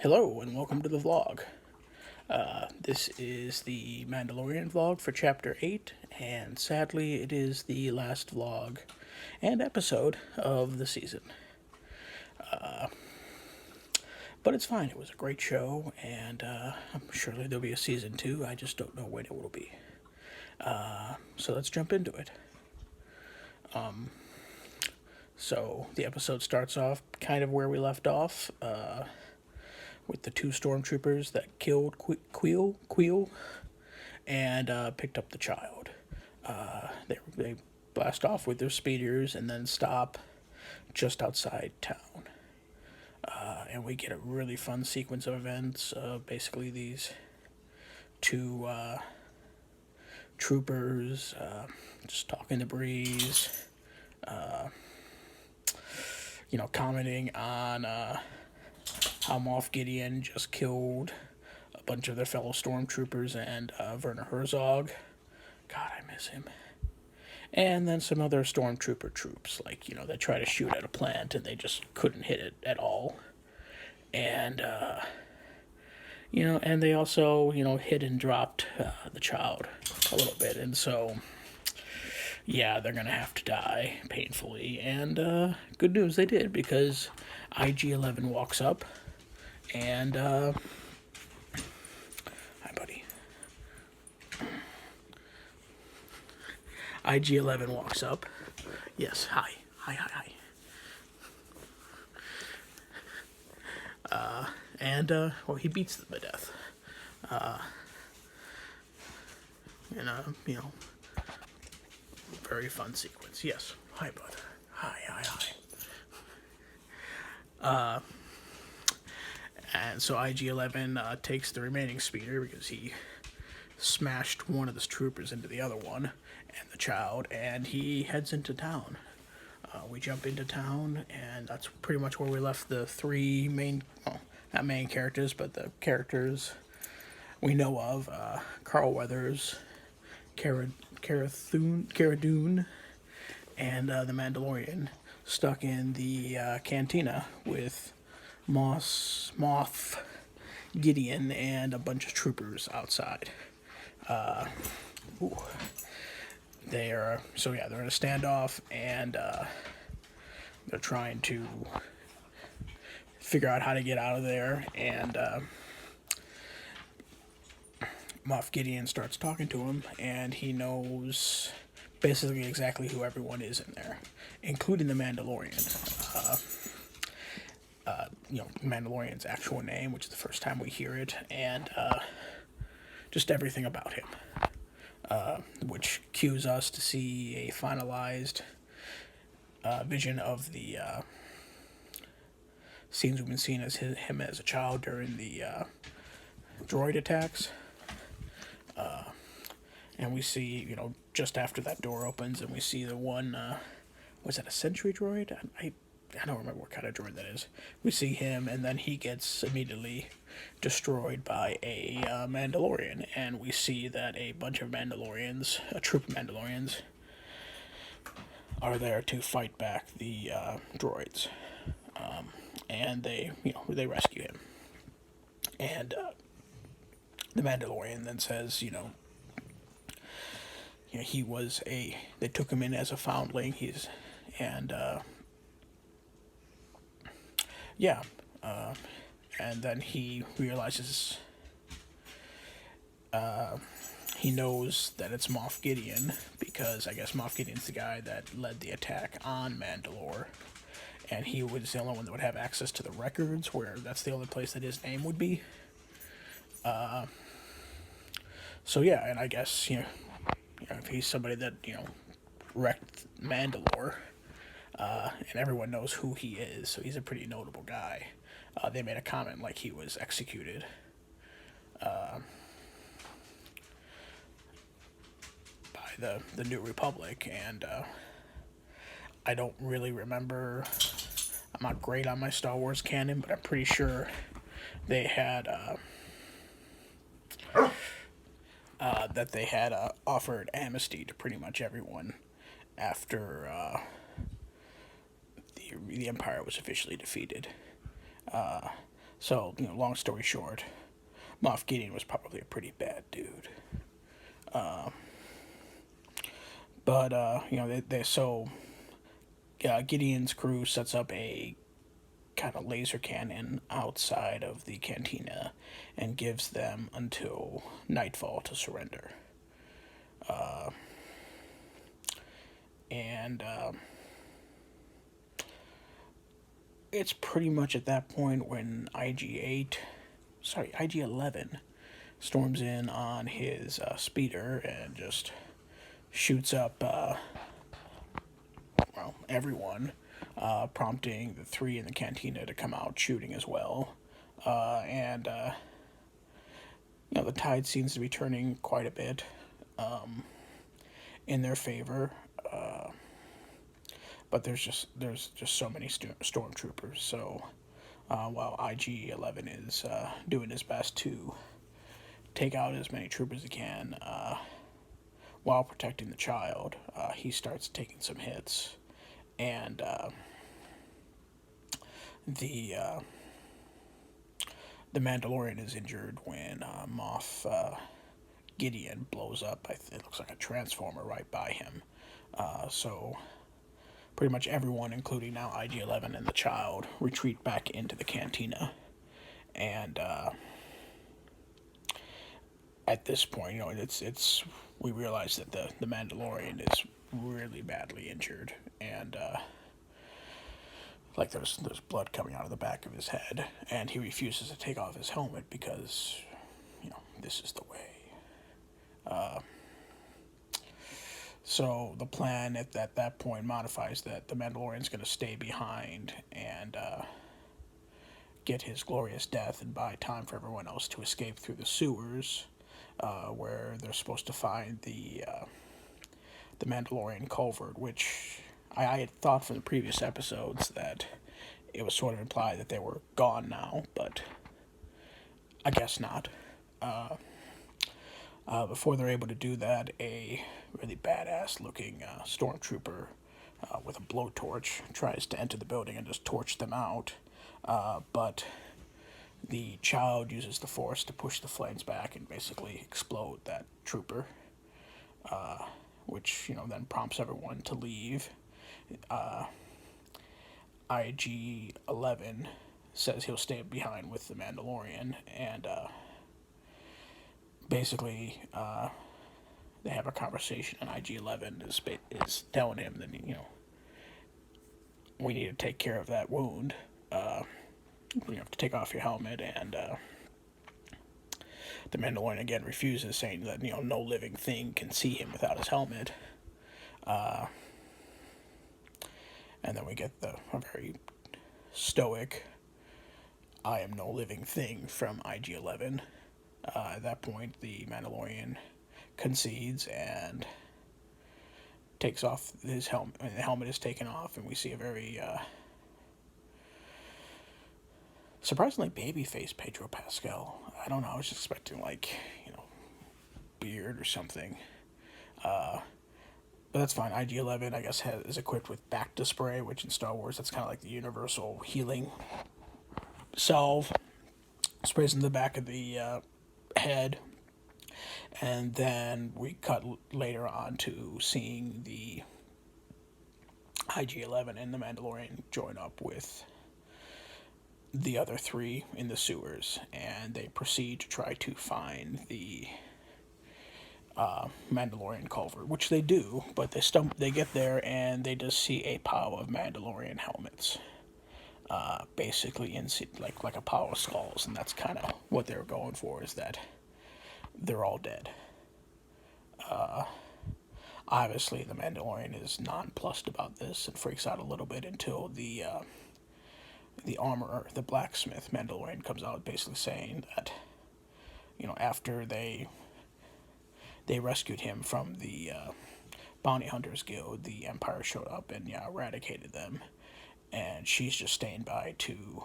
Hello and welcome to the vlog. This is the Mandalorian vlog for Chapter 8, and sadly it is the last vlog and episode of the season. But it's fine, it was a great show, and surely there'll be a season 2, I just don't know when it will be. So let's jump into it. So the episode starts off kind of where we left off, with the two stormtroopers that killed Queel, and picked up the child. They blast off with their speeders and then stop just outside town. And we get a really fun sequence of events. Basically, these two troopers just talking the breeze, commenting on how Moff Gideon just killed a bunch of their fellow stormtroopers and Werner Herzog. God, I miss him. And then some other stormtrooper troops, they try to shoot at a plant and they just couldn't hit it at all. And, and they also, hit and dropped the child a little bit. And so, yeah, they're going to have to die painfully. And good news, they did, because IG-11 walks up and, hi, buddy. IG-11 walks up. Yes, hi. Hi. Well, he beats them to death. Very fun sequence. Yes. Hi, bud. Hi. And so IG-11 takes the remaining speeder because he smashed one of the troopers into the other one and the child, and he heads into town. We jump into town, and that's pretty much where we left the three main, well, not main characters, but the characters we know of. Carl Weathers, Cara Dune, and the Mandalorian stuck in the cantina with Moff Gideon and a bunch of troopers outside. They're in a standoff, and they're trying to figure out how to get out of there. And Moff Gideon starts talking to him, and he knows basically exactly who everyone is in there, including the Mandalorian. Mandalorian's actual name, which is the first time we hear it, and just everything about him. Which cues us to see a finalized vision of the scenes we've been seeing as him as a child during the droid attacks. And we see, just after that door opens, and we see the one, was that a sentry droid? I don't remember what kind of droid that is. We see him, and then he gets immediately destroyed by a Mandalorian, and we see that a bunch of Mandalorians, a troop of Mandalorians, are there to fight back the droids, and they rescue him, and the Mandalorian then says, they took him in as a foundling. And then he realizes he knows that it's Moff Gideon, because I guess Moff Gideon's the guy that led the attack on Mandalore, and he was the only one that would have access to the records, where that's the only place that his name would be. And I guess, if he's somebody that, wrecked Mandalore, and everyone knows who he is, so he's a pretty notable guy. They made a comment like he was executed. By the New Republic, and I don't really remember. I'm not great on my Star Wars canon, but I'm pretty sure they had offered amnesty to pretty much everyone after the Empire was officially defeated. So, long story short, Moff Gideon was probably a pretty bad dude. But, Gideon's crew sets up a kind of laser cannon outside of the cantina and gives them until nightfall to surrender. And it's pretty much at that point when IG-11 storms in on his speeder and just shoots up, everyone, prompting the three in the cantina to come out shooting as well. And the tide seems to be turning quite a bit in their favor. But there's just so many stormtroopers. So while IG-11 is doing his best to take out as many troopers as he can while protecting the child, he starts taking some hits, and the Mandalorian is injured when Moff Gideon blows up. It looks like a transformer right by him. So pretty much everyone, including now IG-11 and the child, retreat back into the cantina. And at this point, it's we realize that the Mandalorian is really badly injured, and like there's blood coming out of the back of his head, and he refuses to take off his helmet because this is the way. So the plan at that point modifies that the Mandalorian's going to stay behind and get his glorious death and buy time for everyone else to escape through the sewers, where they're supposed to find the Mandalorian culvert, which I had thought from the previous episodes that it was sort of implied that they were gone now, but I guess not. Before they're able to do that, a really badass looking stormtrooper with a blowtorch tries to enter the building and just torch them out, but the child uses the force to push the flames back and basically explode that trooper, which then prompts everyone to leave. IG-11 says he'll stay behind with the Mandalorian, and basically they have a conversation, and IG-11 is telling him that we need to take care of that wound. You have to take off your helmet, and the Mandalorian again refuses, saying that no living thing can see him without his helmet. And then we get a very stoic "I am no living thing" from IG-11. At that point, the Mandalorian concedes and takes off his helmet. And the helmet is taken off, and we see a very surprisingly baby-faced Pedro Pascal. I don't know. I was just expecting beard or something. But that's fine. IG-11, I guess, is equipped with Bacta spray, which in Star Wars, that's kind of like the universal healing salve. Sprays in the back of the head. And then we cut later on to seeing the IG-11 and the Mandalorian join up with the other three in the sewers, and they proceed to try to find the Mandalorian culvert, which they do, but they get there and they just see a pile of Mandalorian helmets, basically like a pile of skulls, and that's kind of what they were going for, is that they're all dead. Obviously, the Mandalorian is nonplussed about this and freaks out a little bit until the armorer, the blacksmith Mandalorian, comes out basically saying that, after they rescued him from the Bounty Hunters Guild, the Empire showed up and eradicated them, and she's just staying by to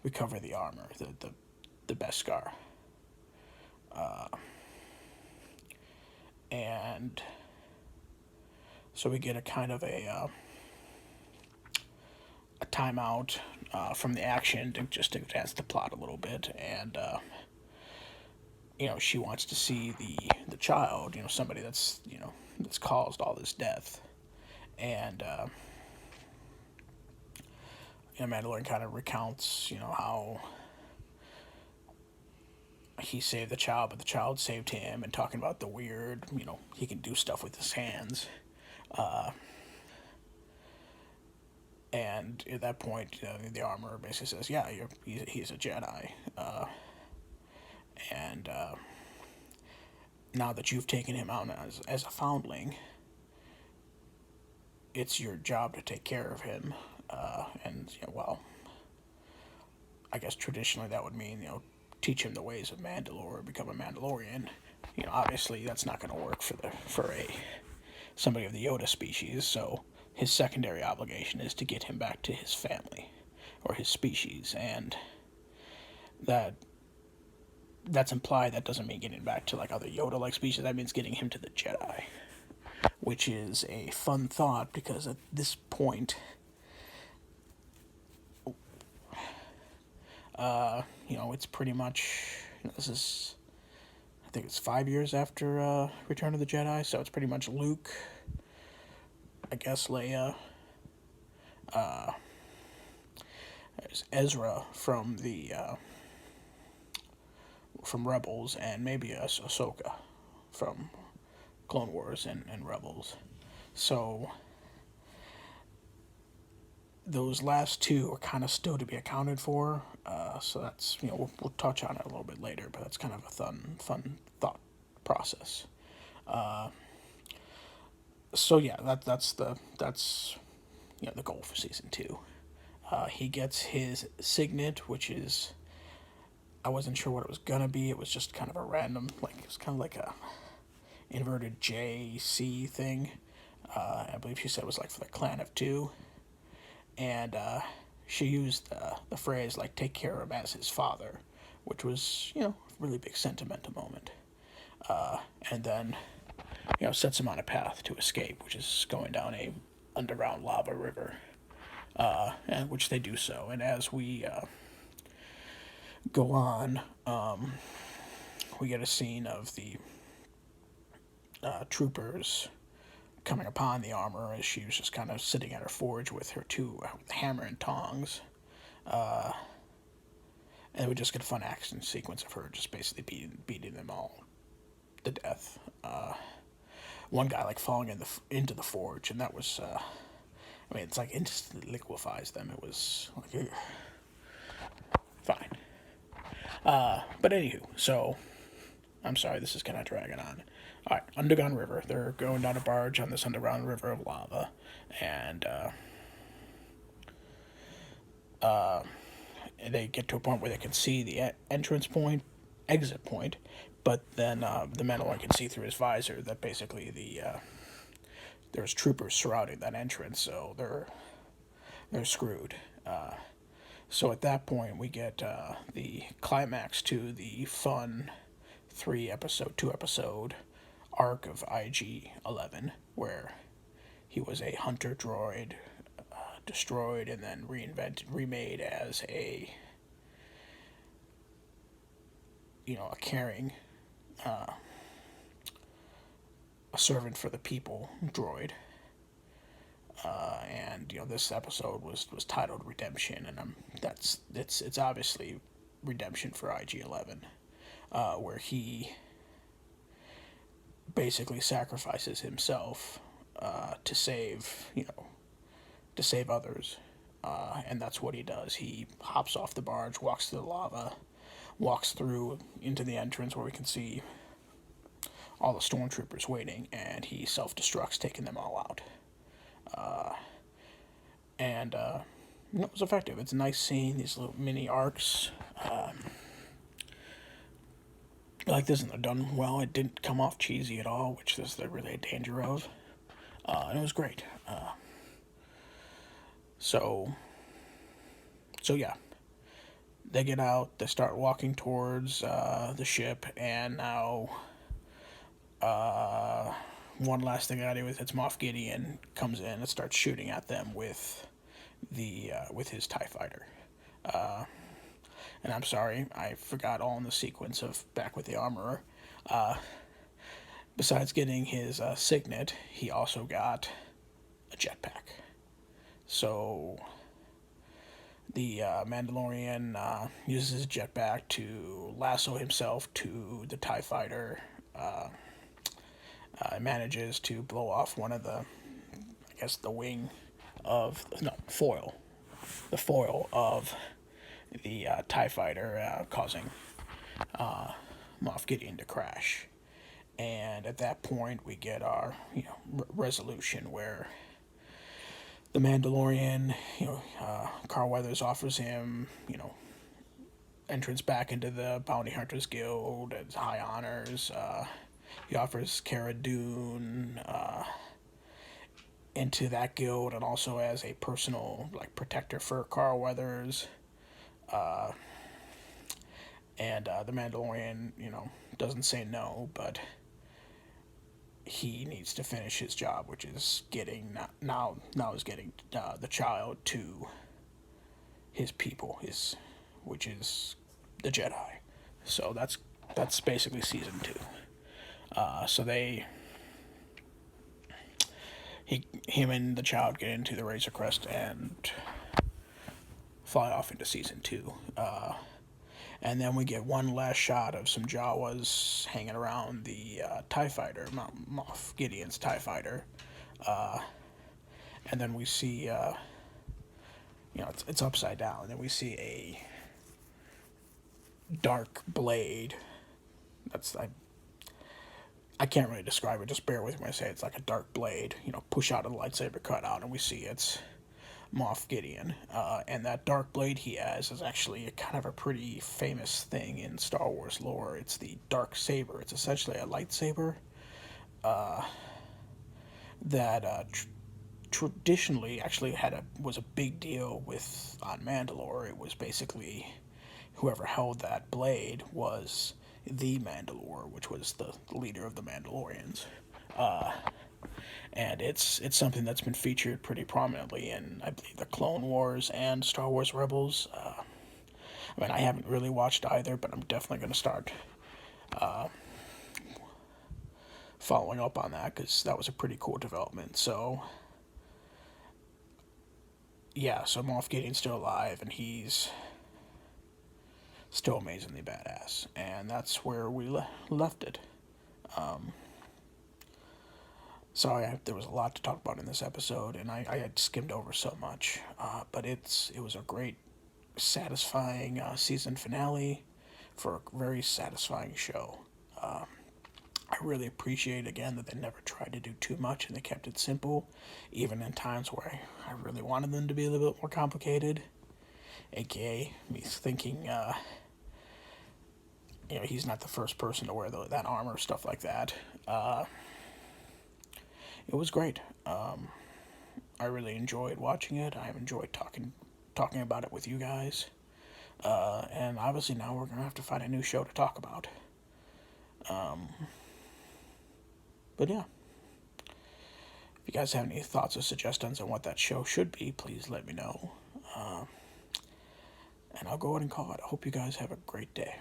recover the armor, the Beskar. And so we get a kind of a timeout from the action to just advance the plot a little bit, and she wants to see the child, somebody that's caused all this death, and Mandalorian kind of recounts, how he saved the child, but the child saved him, and talking about the weird, he can do stuff with his hands. And at that point, the armor basically says, "Yeah, he's a Jedi." And now that you've taken him out as a foundling, it's your job to take care of him. And well, I guess traditionally that would mean teach him the ways of Mandalore, become a Mandalorian. Obviously that's not going to work for somebody of the Yoda species. So his secondary obligation is to get him back to his family or his species, and that's implied. That doesn't mean getting back to like other Yoda-like species. That means getting him to the Jedi, which is a fun thought because at this point, it's pretty much this is. I think it's 5 years after Return of the Jedi, so it's pretty much Luke, I guess Leia, there's Ezra from from Rebels, and maybe Ahsoka from Clone Wars and Rebels. So those last two are kind of still to be accounted for. So that's we'll touch on it a little bit later, but that's kind of a fun thought process. So yeah, that's the goal for season 2. He gets his signet, which is, I wasn't sure what it was gonna be. It was just kind of a random, like it was kind of like a inverted JC thing. I believe she said it was like for the clan of 2, and she used the phrase like "take care of him as his father," which was a really big sentimental moment. And then sets him on a path to escape, which is going down a underground lava river, and which they do so. And as we go on, we get a scene of the troopers coming upon the armor as she was just kind of sitting at her forge with her two hammer and tongs. And we just get a fun action sequence of her just basically beating them all to death. One guy like falling into the forge, and that was, it's like instantly liquefies them. It was like, ugh. Fine. But anywho, so I'm sorry, this is kind of dragging on. All right, underground river. They're going down a barge on this underground river of lava, and they get to a point where they can see the exit point, but then the Mandalorian can see through his visor that basically there's troopers surrounding that entrance, so they're screwed. So at that point, we get the climax to the fun 2 episode arc of IG-11, where he was a hunter droid, destroyed and then remade as a caring, a servant for the people droid. And this episode was titled Redemption, and it's obviously redemption for IG-11, where he basically sacrifices himself to save others, and that's what he does. He hops off the barge, walks through the lava, walks through into the entrance where we can see all the stormtroopers waiting, and he self-destructs, taking them all out. And it was effective. It's nice seeing these little mini arcs like this, and they're done well. It didn't come off cheesy at all, which is really a danger of. And it was great. So yeah, they get out. They start walking towards the ship, and now one last thing I do with it's Moff Gideon comes in and starts shooting at them with his TIE fighter. And I'm sorry, I forgot all in the sequence of Back with the Armorer. Besides getting his signet, he also got a jetpack. So the Mandalorian uses his jetpack to lasso himself to the TIE fighter. Manages to blow off one of the, I guess, the wing of, no, foil. The foil of the TIE fighter, causing Moff Gideon to crash. And at that point, we get our, resolution where the Mandalorian, Carl Weathers offers him, entrance back into the Bounty Hunters Guild as high honors. He offers Cara Dune into that guild, and also as a personal protector for Carl Weathers. And the Mandalorian, doesn't say no, but he needs to finish his job, which is getting the child to his people, which is the Jedi. So that's basically season 2. So him and the child get into the Razor Crest and fly off into season 2. And then we get one last shot of some Jawas hanging around the TIE fighter, Moff Gideon's TIE fighter. And then we see, it's upside down. And then we see a dark blade. I can't really describe it. Just bear with me when I say it's like a dark blade. Push out a lightsaber cutout, and we see it's Moff Gideon. And that dark blade he has is actually kind of a pretty famous thing in Star Wars lore. It's the dark saber. It's essentially a lightsaber that traditionally actually was a big deal on Mandalore. It was basically whoever held that blade was the Mandalore, which was the leader of the Mandalorians. And it's something that's been featured pretty prominently in, I believe, the Clone Wars and Star Wars Rebels. I haven't really watched either, but I'm definitely going to start following up on that, because that was a pretty cool development. So, yeah, so Moff Gideon's still alive, and he's still amazingly badass. And that's where we left it. Sorry, there was a lot to talk about in this episode, and I had skimmed over so much. But it was a great, satisfying season finale for a very satisfying show. I really appreciate, again, that they never tried to do too much, and they kept it simple, even in times where I really wanted them to be a little bit more complicated. AKA me thinking, he's not the first person to wear that armor, stuff like that. It was great. I really enjoyed watching it. I've enjoyed talking about it with you guys. And obviously now we're going to have to find a new show to talk about. But yeah. If you guys have any thoughts or suggestions on what that show should be, please let me know. And I'll go ahead and call it. I hope you guys have a great day.